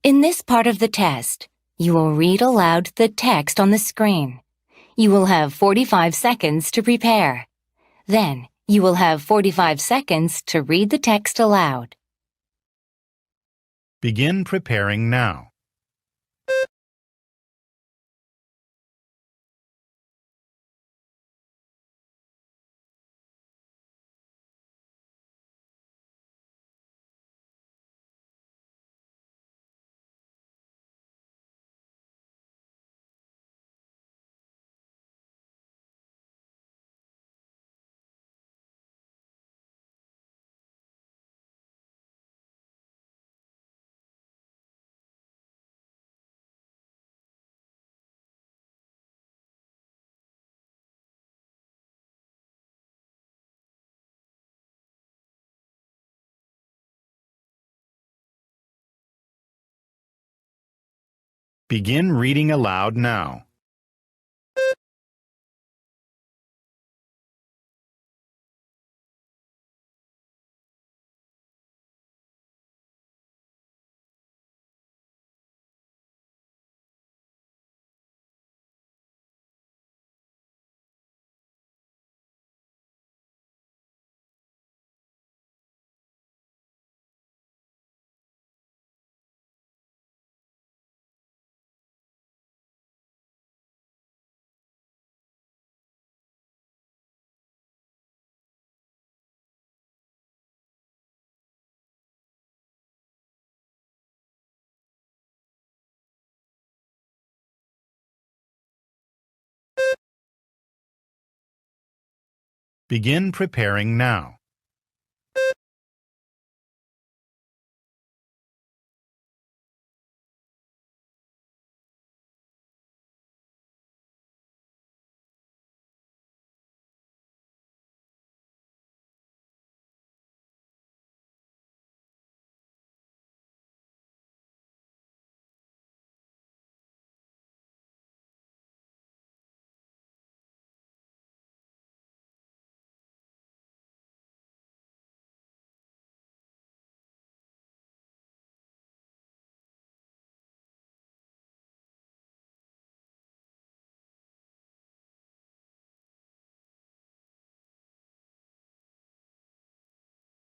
In this part of the test, you will read aloud the text on the screen. You will have 45 seconds to prepare. Then, you will have 45 seconds to read the text aloud. Begin preparing now. Begin reading aloud now. Begin preparing now.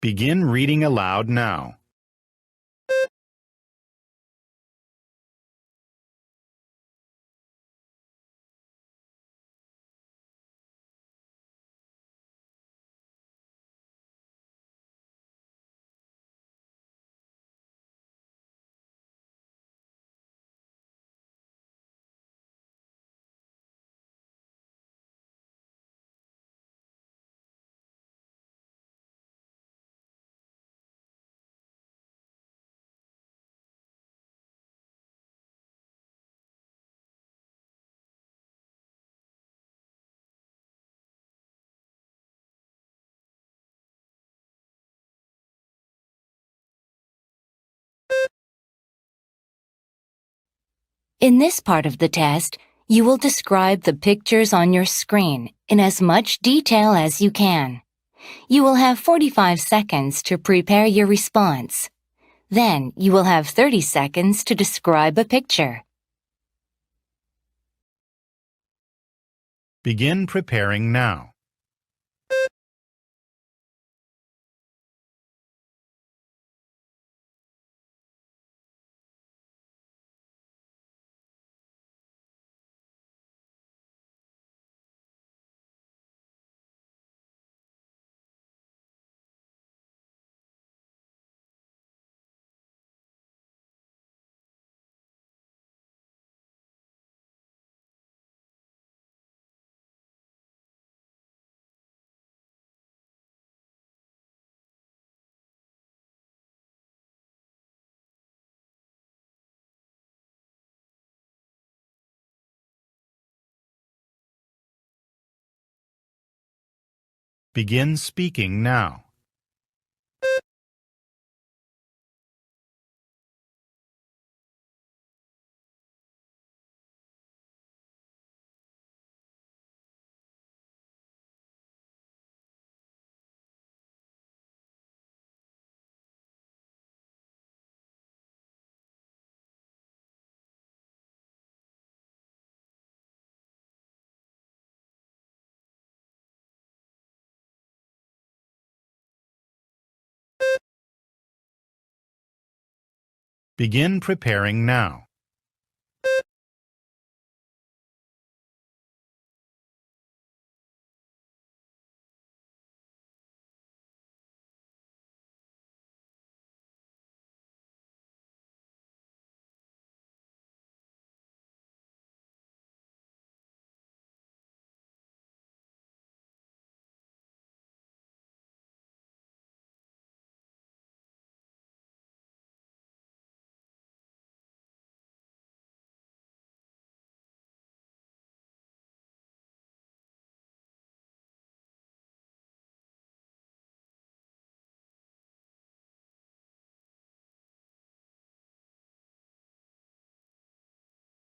Begin reading aloud now. In this part of the test, you will describe the pictures on your screen in as much detail as you can. You will have 45 seconds to prepare your response. Then, you will have 30 seconds to describe a picture. Begin preparing now. Begin speaking now. Begin preparing now.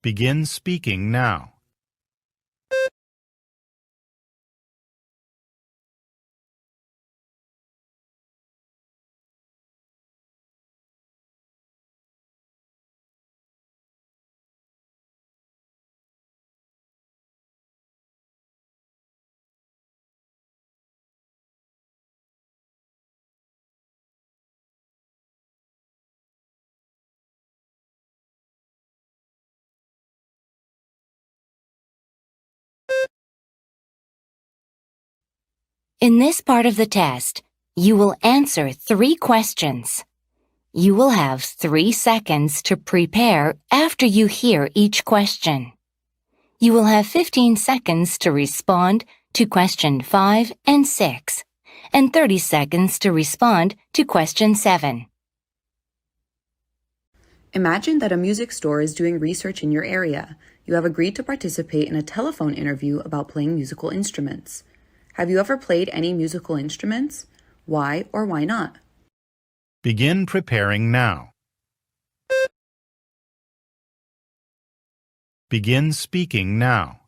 Begin speaking now. In this part of the test, you will answer 3 questions. You will have 3 seconds to prepare after you hear each question. You will have 15 seconds to respond to question 5 and 6, and 30 seconds to respond to question 7. Imagine that a music store is doing research in your area. You have agreed to participate in a telephone interview about playing musical instruments. Have you ever played any musical instruments? Why or why not? Begin preparing now. Begin speaking now.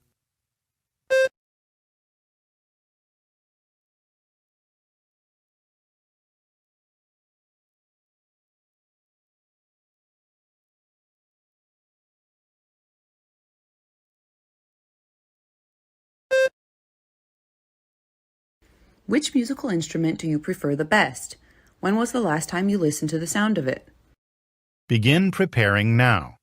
Which musical instrument do you prefer the best? When was the last time you listened to the sound of it? Begin preparing now.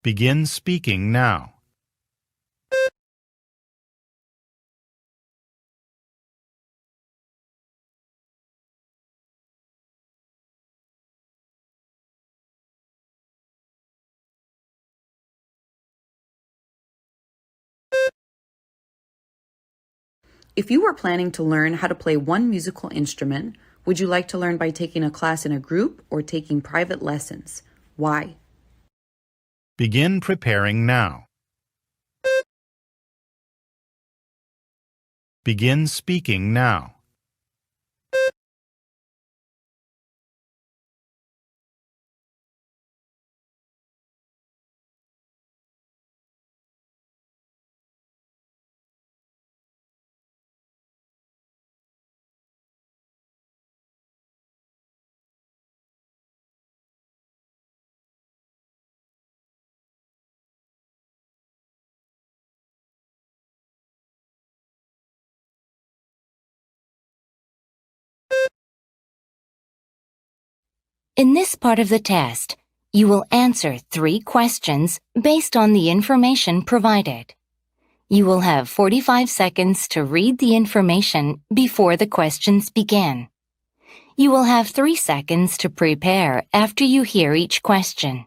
Begin speaking now. If you were planning to learn how to play one musical instrument, would you like to learn by taking a class in a group or taking private lessons? Why? Begin preparing now. Begin speaking now. In this part of the test, you will answer 3 questions based on the information provided. You will have 45 seconds to read the information before the questions begin. You will have 3 seconds to prepare after you hear each question.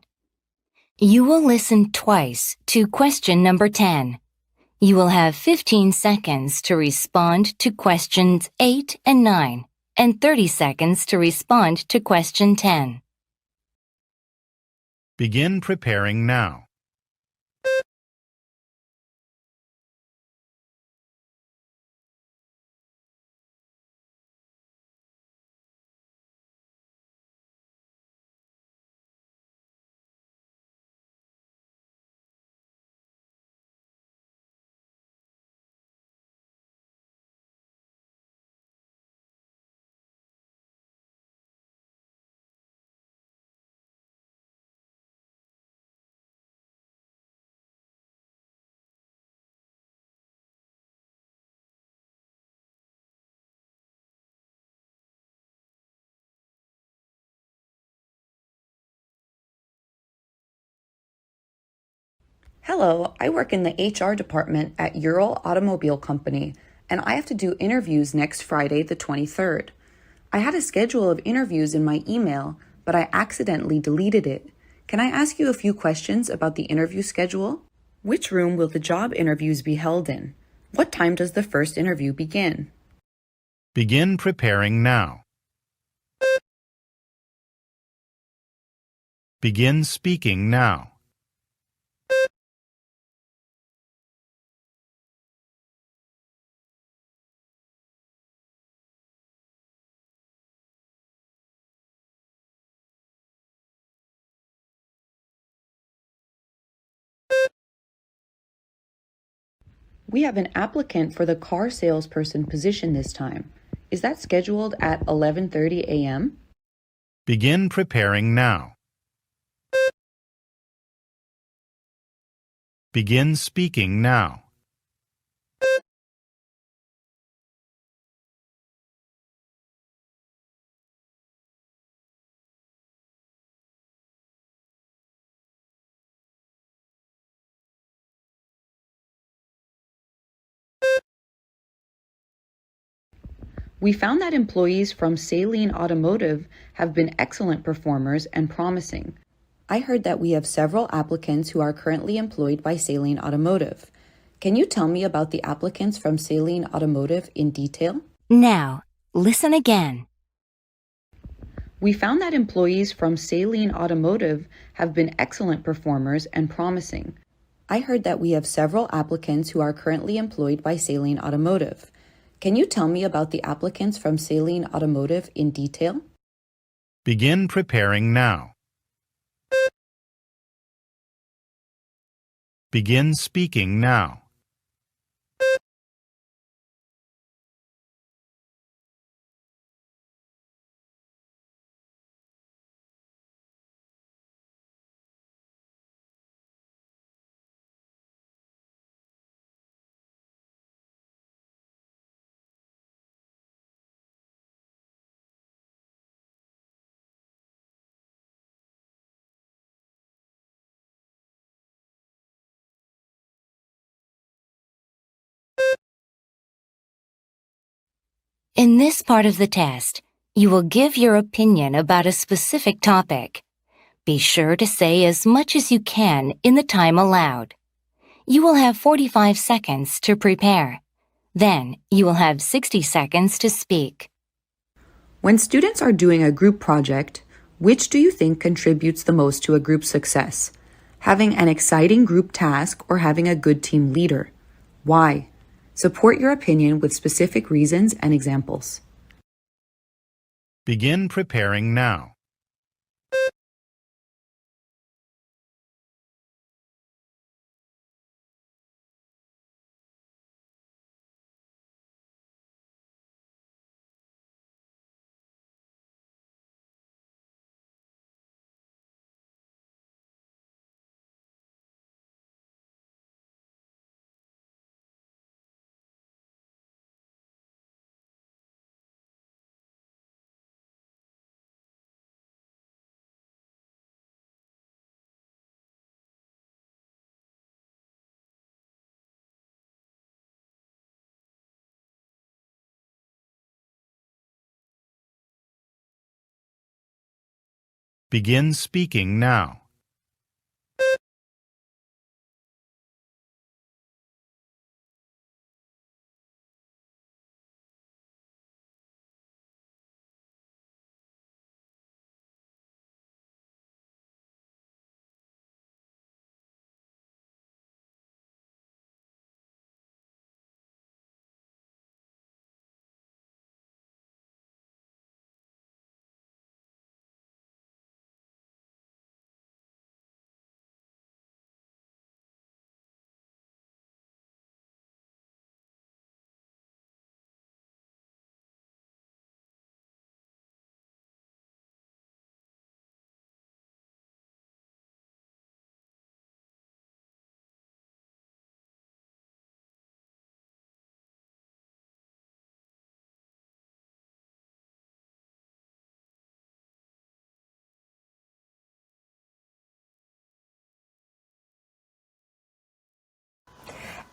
You will listen twice to question number 10. You will have 15 seconds to respond to questions 8 and 9, and 30 seconds to respond to question 10. Begin preparing now. Hello, I work in the HR department at Ural Automobile Company, and I have to do interviews next Friday, the 23rd. I had a schedule of interviews in my email, but I accidentally deleted it. Can I ask you a few questions about the interview schedule? Which room will the job interviews be held in? What time does the first interview begin? Begin preparing now. Begin speaking now. We have an applicant for the car salesperson position this time. Is that scheduled at 11:30 a.m.? Begin preparing now. Begin speaking now. We found that employees from Saline Automotive have been excellent performers and promising. I heard that we have several applicants who are currently employed by Saline Automotive. Can you tell me about the applicants from Saline Automotive in detail? Now, listen again. We found that employees from Saline Automotive have been excellent performers and promising. I heard that we have several applicants who are currently employed by Saline Automotive. Can you tell me about the applicants from Saline Automotive in detail? Begin preparing now. Begin speaking now. In this part of the test, you will give your opinion about a specific topic. Be sure to say as much as you can in the time allowed. You will have 45 seconds to prepare. Then, you will have 60 seconds to speak. When students are doing a group project, which do you think contributes the most to a group success? Having an exciting group task or having a good team leader? Why? Support your opinion with specific reasons and examples. Begin preparing now. Begin speaking now.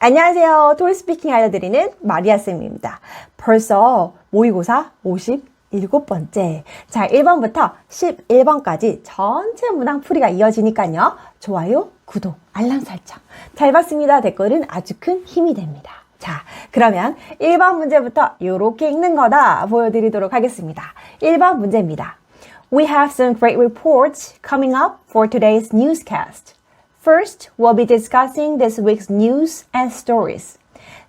안녕하세요. 토익스피킹 알려드리는 마리아쌤입니다. 벌써 모의고사 57번째. 자, 1번부터 11번까지 전체 문항 풀이가 이어지니까요. 좋아요, 구독, 알람 설정. 잘 봤습니다. 댓글은 아주 큰 힘이 됩니다. 자, 그러면 1번 문제부터 이렇게 읽는 거다 보여드리도록 하겠습니다. 1번 문제입니다. We have some great reports coming up for today's newscast. First, we'll be discussing this week's news and stories.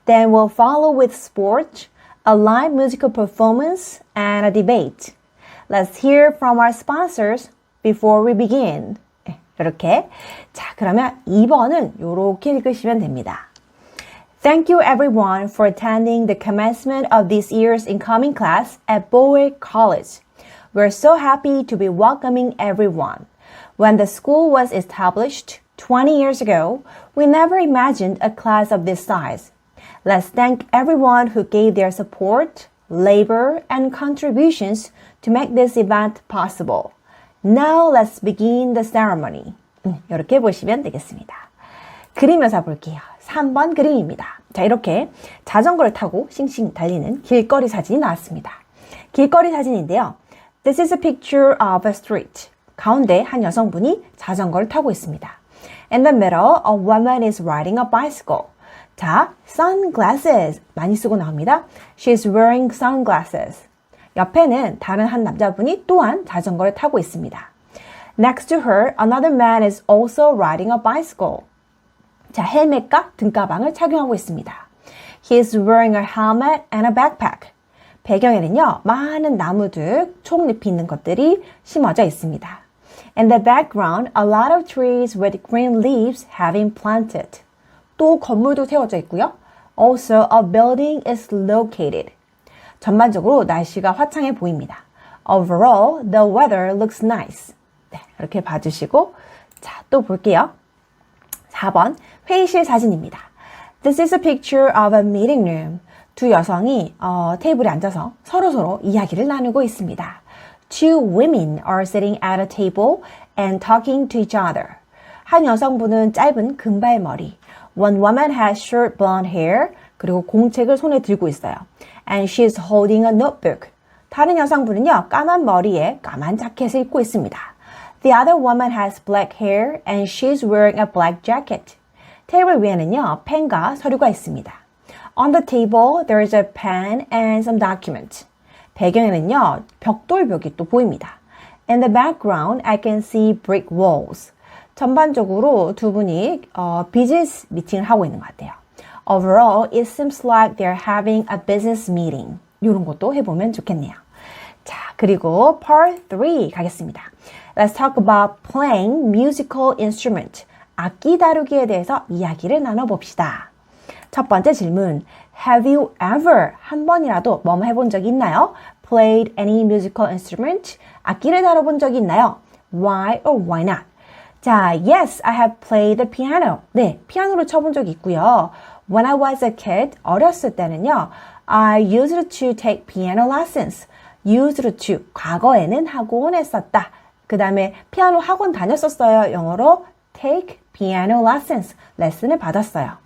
Then we'll follow with sport, a live musical performance, and a debate. Let's hear from our sponsors before we begin. 이렇게. 자, 그러면 2번은 이렇게 읽으시면 됩니다. Thank you everyone for attending the commencement of this year's incoming class at Bowie College. We're so happy to be welcoming everyone. When the school was established 20 years ago, we never imagined a class of this size. Let's thank everyone who gave their support, labor, and contributions to make this event possible. Now let's begin the ceremony. 이렇게 보시면 되겠습니다. 그리면서 볼게요. 3번 그림입니다. 자, 이렇게 자전거를 타고 싱싱 달리는 길거리 사진이 나왔습니다. 길거리 사진인데요. This is a picture of a street. 가운데 한 여성분이 자전거를 타고 있습니다. In the middle, a woman is riding a bicycle. 자, sunglasses 많이 쓰고 나옵니다. She's wearing sunglasses. 옆에는 다른 한 남자분이 또한 자전거를 타고 있습니다. Next to her, another man is also riding a bicycle. 자, 헬멧과 등가방을 착용하고 있습니다. He's wearing a helmet and a backpack. 배경에는요, 많은 나무들, 촉잎이 있는 것들이 심어져 있습니다. In the background, a lot of trees with green leaves have been planted. 또 건물도 세워져 있고요. Also, a building is located. 전반적으로 날씨가 화창해 보입니다. Overall, the weather looks nice. 네, 이렇게 봐주시고, 자, 또 볼게요. 4번, 회의실 사진입니다. This is a picture of a meeting room. 두 여성이 테이블에 앉아서 서로서로 이야기를 나누고 있습니다. Two women are sitting at a table and talking to each other. 한 여성분은 짧은 금발머리. One woman has short blonde hair. 그리고 공책을 손에 들고 있어요. And she's holding a notebook. 다른 여성분은요, 까만 머리에 까만 자켓을 입고 있습니다. The other woman has black hair and she's wearing a black jacket. 테이블 위에는요, 펜과 서류가 있습니다. On the table, there's a pen and some documents. 배경에는요, 벽돌벽이 또 보입니다. In the background, I can see brick walls. 전반적으로 두 분이 비즈니스 미팅을 하고 있는 것 같아요. Overall, it seems like they're having a business meeting. 이런 것도 해보면 좋겠네요. 자, 그리고 part 3 가겠습니다. Let's talk about playing musical instrument. 악기 다루기에 대해서 이야기를 나눠봅시다. 첫 번째 질문. Have you ever 한 번이라도 뭐뭐 해본 적이 있나요? Played any musical instrument? 악기를 다뤄본 적이 있나요? Why or why not? 자, yes, I have played the piano. 네, 피아노를 쳐본 적이 있고요. When I was a kid, 어렸을 때는요, I used to take piano lessons. used to, 과거에는 하곤 했었다. 그 다음에 피아노 학원 다녔었어요. 영어로 take piano lessons. 레슨을 받았어요.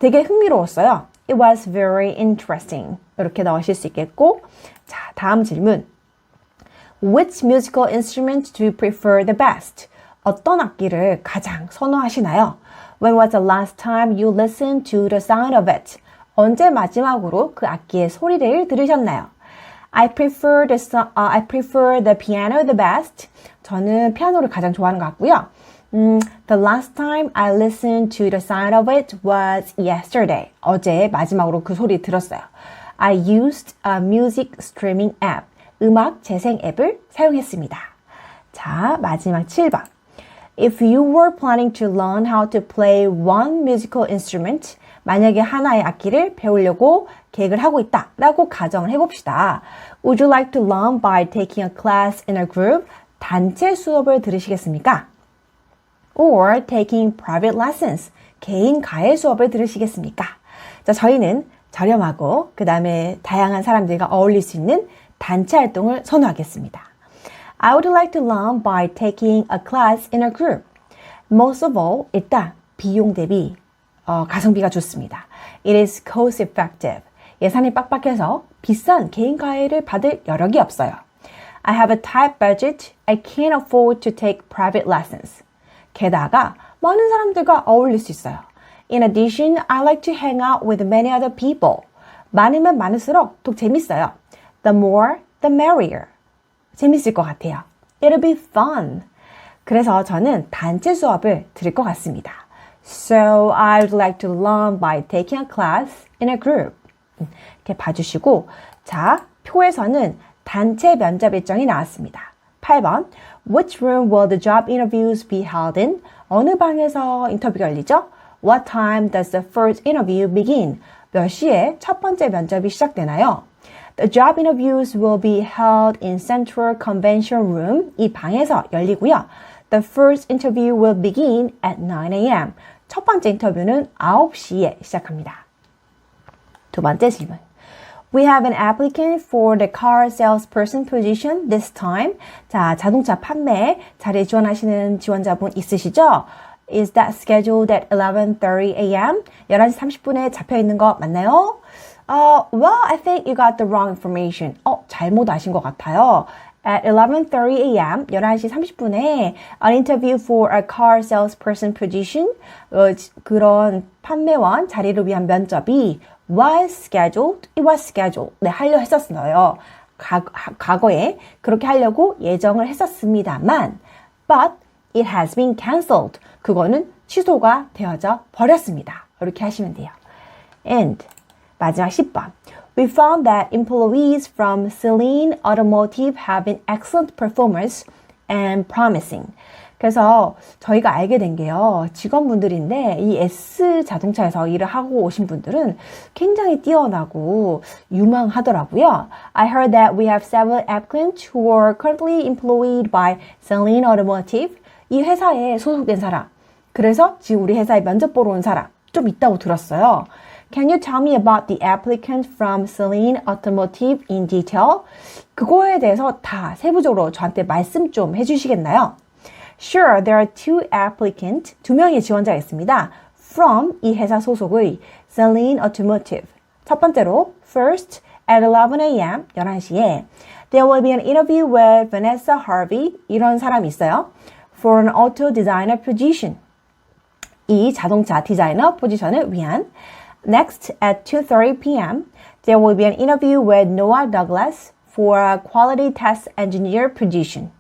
되게 흥미로웠어요. It was very interesting. 이렇게 넣으실 수 있겠고, 자, 다음 질문. Which musical instrument do you prefer the best? 어떤 악기를 가장 선호하시나요? When was the last time you listened to the sound of it? 언제 마지막으로 그 악기의 소리를 들으셨나요? I prefer the piano the best. 저는 피아노를 가장 좋아하는 것 같고요. The last time I listened to the sound of it was yesterday. 어제 마지막으로 그 소리 들었어요. I used a music streaming app. 음악 재생 앱을 사용했습니다. 자, 마지막 7번. If you were planning to learn how to play one musical instrument, 만약에 하나의 악기를 배우려고 계획을 하고 있다 라고 가정을 해봅시다. Would you like to learn by taking a class in a group? 단체 수업을 들으시겠습니까? Or taking private lessons? 개인 가해 수업을 들으시겠습니까? 자, 저희는 저렴하고 그 다음에 다양한 사람들과 어울릴 수 있는 단체 활동을 선호하겠습니다. I would like to learn by taking a class in a group. Most of all, 일단 비용 대비 가성비가 좋습니다. It is cost effective. 예산이 빡빡해서 비싼 개인 과외를 받을 여력이 없어요. I have a tight budget. I can't afford to take private lessons. 게다가 많은 사람들과 어울릴 수 있어요. In addition, I like to hang out with many other people. 많으면 많을수록 더 재밌어요. The more, the merrier. 재밌을 것 같아요. It'll be fun. 그래서 저는 단체 수업을 들을 것 같습니다. So I would like to learn by taking a class in a group. 이렇게 봐주시고, 자, 표에서는 단체 면접 일정이 나왔습니다. 8번, Which room will the job interviews be held in? 어느 방에서 인터뷰가 열리죠? What time does the first interview begin? 몇 시에 첫 번째 면접이 시작되나요? The job interviews will be held in Central Convention Room. 이 방에서 열리고요. The first interview will begin at 9 a.m. 첫 번째 인터뷰는 9시에 시작합니다. 두 번째 질문. We have an applicant for the car salesperson position this time. 자, 자동차 판매 자리에 지원하시는 지원자분 있으시죠? Is that scheduled at 11:30 a.m.? 11시 30분에 잡혀 있는 거 맞나요? Well, I think you got the wrong information. 잘못 아신 것 같아요. At 11:30 a.m., 11시 30분에 an interview for a car salesperson position, 그런 판매원 자리를 위한 면접이 was scheduled. It was scheduled. 네, 하려 했었어요. 과거에 그렇게 하려고 예정을 했었습니다만, but it has been cancelled. 그거는 취소가 되어져 버렸습니다. 이렇게 하시면 돼요. And 마지막 10번. We found that employees from Celine Automotive have been excellent performers and promising. 그래서 저희가 알게 된 게요. 직원분들인데 이 S 자동차에서 일을 하고 오신 분들은 굉장히 뛰어나고 유망하더라고요. I heard that we have several applicants who are currently employed by Celine Automotive. 이 회사에 소속된 사람. 그래서 지금 우리 회사에 면접 보러 온 사람 좀 있다고 들었어요. Can you tell me about the applicant from Celine Automotive in detail? 그거에 대해서 다 세부적으로 저한테 말씀 좀 해주시겠나요? Sure, there are two applicants, 두 명의 지원자가 있습니다. From 이 회사 소속의 Celine Automotive. 첫 번째로, first at 11 a.m. 11시에 there will be an interview with Vanessa Harvey. 이런 사람이 있어요. For an auto designer position. 이 자동차 디자이너 포지션을 위한 Next, at 2:30 p.m., there will be an interview with Noah Douglas for a quality test engineer position.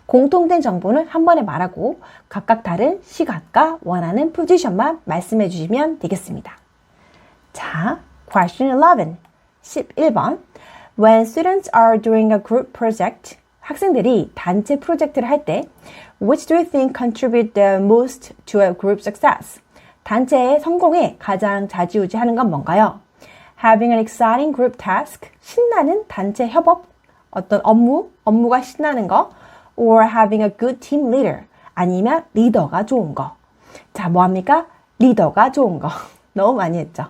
공통된 정보는 한 번에 말하고 각각 다른 시각과 원하는 포지션만 말씀해 주시면 되겠습니다. 자, question 11. 11번. When students are doing a group project, 학생들이 단체 프로젝트를 할 때 which do you think contribute the most to a group success? 단체의 성공에 가장 좌지우지하는 건 뭔가요? Having an exciting group task, 신나는 단체 협업, 어떤 업무가 신나는 거, or having a good team leader, 아니면 리더가 좋은 거. 자, 뭐합니까? 리더가 좋은 거. 너무 많이 했죠.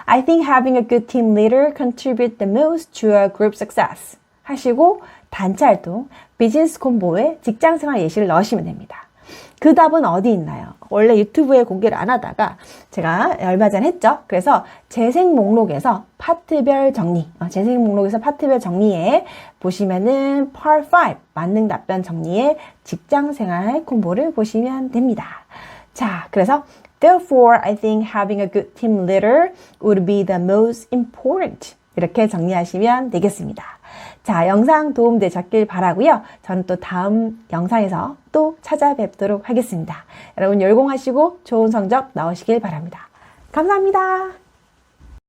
I think having a good team leader contribute the most to a group success. 하시고 단체 활동, 비즈니스 콤보에 직장생활 예시를 넣으시면 됩니다. 그 답은 어디 있나요? 원래 유튜브에 공개를 안 하다가 제가 얼마 전에 했죠. 그래서 재생 목록에서 파트별 정리, 재생 목록에서 파트별 정리에 보시면은 Part 5 만능 답변 정리에 직장생활 콤보를 보시면 됩니다. 자, 그래서 Therefore, I think having a good team leader would be the most important. 이렇게 정리하시면 되겠습니다. 자, 영상 도움되셨길 바라고요. 저는 또 다음 영상에서 또 찾아뵙도록 하겠습니다. 여러분 열공하시고 좋은 성적 나오시길 바랍니다. 감사합니다.